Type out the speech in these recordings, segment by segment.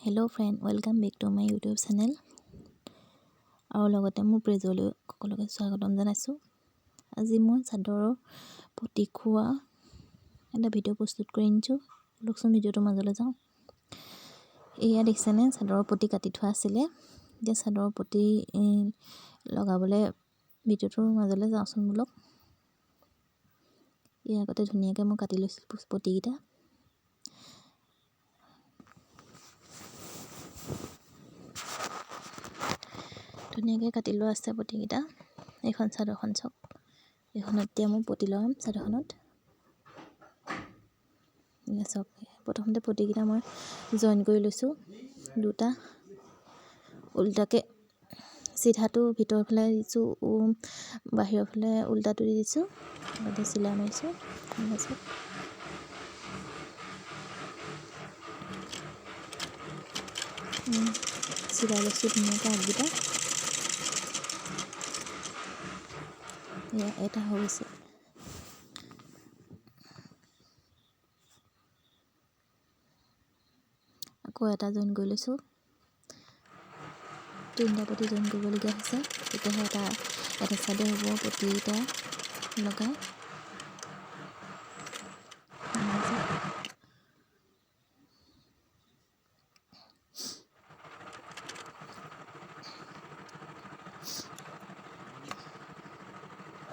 Hello' friend, welcome back to my YouTube channel আৰু লগতে মোৰ পেজলৈ সকলোকে স্বাগতম জনাইছোঁ। আজি মই চাদৰৰ পতি খোৱা এটা ভিডিঅ' প্ৰস্তুত কৰি আনিছোঁ। লওকচোন ভিডিঅ'টোৰ মাজলৈ যাওঁ। এয়া দেখিছেনে, চাদৰৰ পতি কাটি থোৱা আছিলে। এতিয়া চাদৰৰ পতি লগাবলৈ ভিডিঅ'টোৰ মাজলৈ যাওঁচোন বোলক। ইয়াৰ আগতে ধুনীয়াকৈ মই কাটি লৈছিলোঁ পতিকেইটা। ধুনীয়াকৈ কাটি লোৱা আছে পতিকেইটা। এইখন চাদৰখন চাওক, এইখনত এতিয়া মই পতি লগাম চাদৰখনত। চাওক, প্ৰথমতে পতিকেইটা মই জইন কৰি লৈছোঁ দুটা। উল্টাকৈ চিধাটো ভিতৰৰ ফালে দিছোঁ, বাহিৰৰ ফালে উল্টাটো দি দিছোঁ। লগতে চিলাই মাৰিছোঁ। চিলাই লৈছোঁ ধুনীয়াকৈ আগকেইটা। এটা হৈ গৈছে। আকৌ এটা জইন কৰি লৈছোঁ। তিনিটা পতি জইন কৰিবলগীয়া হৈছে, তেতিয়াহে এটা চাইডে হ'ব পতিকেইটা লগাই।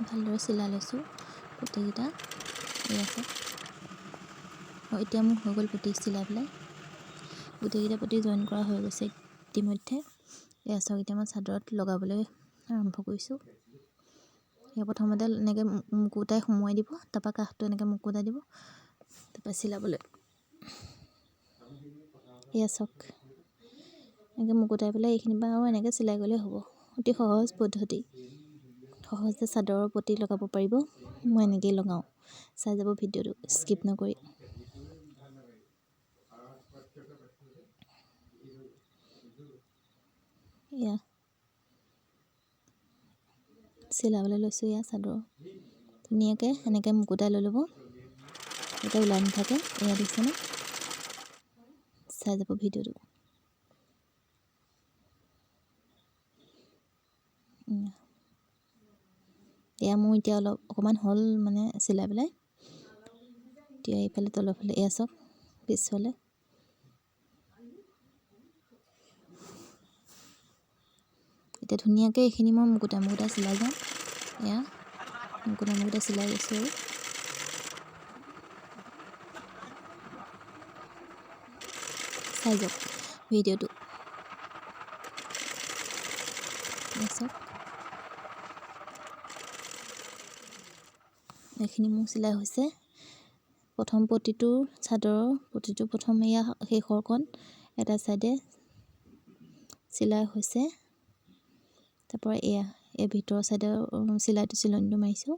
ভালদৰে চিলাই লৈছোঁ পতিকেইটা। এতিয়া মোৰ হৈ গ'ল পতি চিলাই পেলাই। গোটেইকেইটা পতি জইন কৰা হৈ গৈছে ইতিমধ্যে। চাওক, এতিয়া মই চাদৰত লগাবলৈ আৰম্ভ কৰিছোঁ। প্ৰথমতে এনেকৈ মুকুতাই সোমোৱাই দিব, তাৰপৰা কাষটো এনেকৈ মুকুতাই দিব, তাৰপৰা চিলাবলৈ। চাওক, এনেকৈ মুকুতাই পেলাই এইখিনিৰ পৰা আৰু এনেকৈ চিলাই গ'লেই হ'ব। অতি সহজ পদ্ধতি, সহজে চাদৰৰ পতি লগাব পাৰিব। মই এনেকৈয়ে লগাওঁ, চাই যাব ভিডিঅ'টো স্কিপ নকৰি। চিলাবলৈ লৈছোঁ চাদৰ ধুনীয়াকৈ এনেকৈ মুকুতাই লৈ ল'ব, এতিয়া ওলাই নাথাকে। দেখিছেনে, চাই যাব ভিডিঅ'টো। মোৰ এতিয়া অকণমান হ'ল মানে চিলাই পেলাই। এতিয়া এইফালে তলৰ ফালে চাওক, পিছফালে এতিয়া ধুনীয়াকৈ এইখিনি মই মুকুতাই চিলাই যাওঁ। মুকুতাই চিলাই গৈছোঁ আৰু চাই যাওক ভিডিঅ'টো। চাওক, এইখিনি মোৰ চিলাই হৈছে। প্ৰথম পতিটোৰ চাদৰৰ পতিটো প্ৰথম শেষৰখন এটা চাইডে চিলাই হৈছে। তাৰপৰা এই ভিতৰৰ চাইডে চিলনিটো মাৰিছোঁ।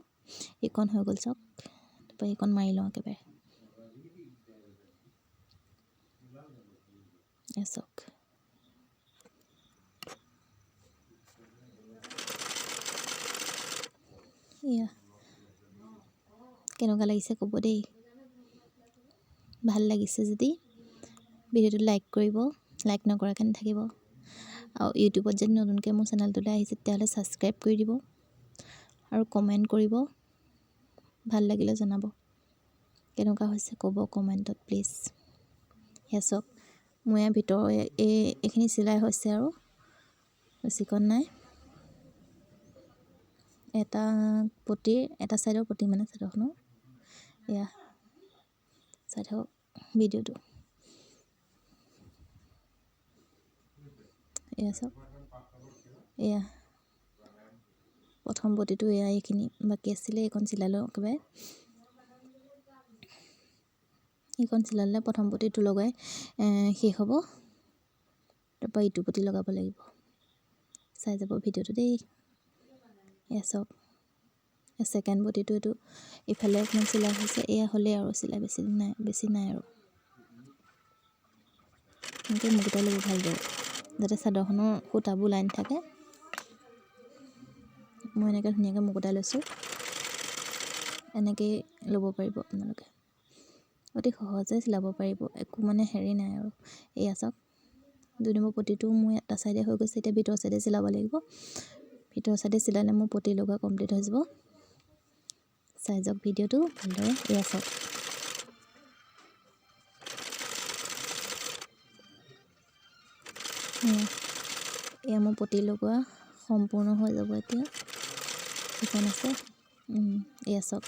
এইকণ হৈ গ'ল চাওক, তাৰপৰা এইকণ মাৰি লওঁ একেবাৰে। চাওক, কেনেকুৱা লাগিছে ক'ব দেই। ভাল লাগিছে যদি ভিডিঅ'টো লাইক কৰিব, লাইক নকৰাকৈ নাথাকিব। আৰু ইউটিউবত যদি নতুনকৈ মোৰ চেনেলটোলৈ আহিছে তেতিয়াহ'লে ছাবস্ক্ৰাইব কৰি দিব আৰু কমেণ্ট কৰিব। ভাল লাগিলে জনাব, কেনেকুৱা হৈছে ক'ব কমেণ্টত প্লিজ। চাওক, মোৰ ভিতৰৰ এইখিনি চিলাই হৈছে আৰু বেছিকণ নাই। এটা চাইডৰ পতি মানে চাদৰখনৰ। চাই থাকক ভিডিঅ'টো। চাওক, প্ৰথম পতিটো এইখিনি বাকী আছিলে, এইখন চিলাই লওঁ একেবাৰে। এইখন চিলালে প্ৰথম পতিটো লগাই শেষ হ'ব, তাৰপৰা ইটো পতি লগাব লাগিব। চাই যাব ভিডিঅ'টো দেই। চাওক, ছেকেণ্ড পতিটো এইটো ইফালে অকণমান চিলাই হৈছে। হ'লেই আৰু চিলাই বেছি নাই আৰু। এনেকৈ মুকুতাই ল'ব ভালদৰে, যাতে চাদৰখনৰ সূতাবোৰ ওলাই নাথাকে। মই এনেকৈ ধুনীয়াকৈ মুকুতাই লৈছোঁ। এনেকৈয়ে ল'ব পাৰিব আপোনালোকে, অতি সহজে চিলাব পাৰিব, একো মানে হেৰি নাই আৰু। চাওক, 2 নম্বৰ পটিটো মোৰ এটা চাইডে হৈ গৈছে এতিয়া ভিতৰ চাইডে চিলাব লাগিব ভিতৰ চাইডে চিলালে মোৰ পটি লগা কমপ্লিট হৈ যাব চাই যাওক ভিডিঅ'টো ভালদৰে এয়া চাওক এয়া মোৰ পটি লগোৱা সম্পূৰ্ণ হৈ যাব এতিয়া এখন আছে এয়া চাওক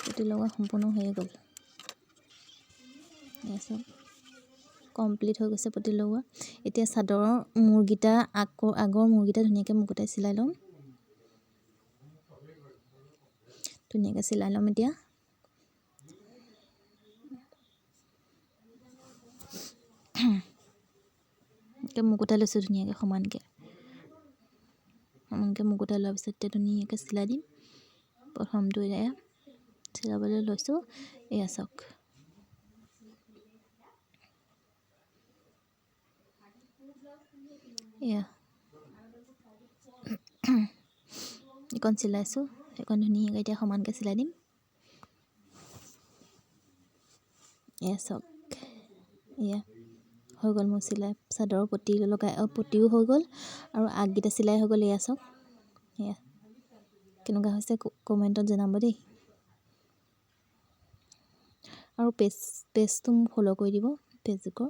পটি লগোৱা সম্পূৰ্ণ হৈ গ'ল এয়া চাওক কমপ্লিট হৈ গৈছে পটি লগোৱা এতিয়া চাদৰৰ মূৰগিটা আগৰ মূৰগিটা ধুনীয়াকৈ মুকুটাই চিলাই ল'ম এতিয়া মুকুটাই লৈছোঁ ধুনীয়াকৈ সমানকৈ মুকুটাই লোৱাৰ পিছত এতিয়া ধুনীয়াকৈ চিলাই দিম প্ৰথমটো এয়া চিলাবলৈ লৈছোঁ এয়া চাওক এয়া এইকণ চিলাইছোঁ এইকণ ধুনীয়াকৈ এতিয়া সমানকৈ চিলাই দিম এয়া চাওক এয়া হৈ গ'ল মোৰ চিলাই চাদৰৰ পটি লগাই পটিও হৈ গ'ল আৰু আগকেইটা চিলাই হৈ গ'ল এয়া চাওক এয়া কেনেকুৱা হৈছে কমেণ্টত জনাব দেই আৰু পেজটো মোক ফ'ল' কৰি দিব ফেচবুকৰ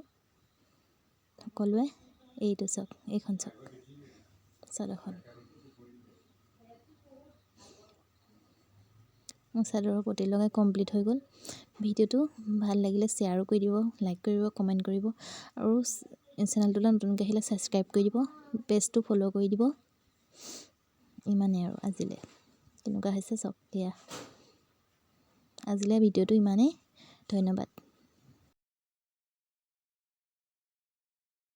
সকলোৱে এইটো চাওক এইখন চাওক চাদৰখন মোৰ চাদৰৰ পটি লগাই কমপ্লিট হৈ গ'ল ভিডিঅ'টো ভাল লাগিলে শ্বেয়াৰো কৰি দিব লাইক কৰিব কমেণ্ট কৰিব আৰু চেনেলটোলৈ নতুনকৈ আহিলে ছাবস্ক্ৰাইব কৰি দিব পেজটো ফ'ল' কৰি দিব ইমানেই আৰু আজিলৈ কেনেকুৱা হৈছে চাওক দিয়া আজিলৈ ভিডিঅ'টো ইমানেই ধন্যবাদ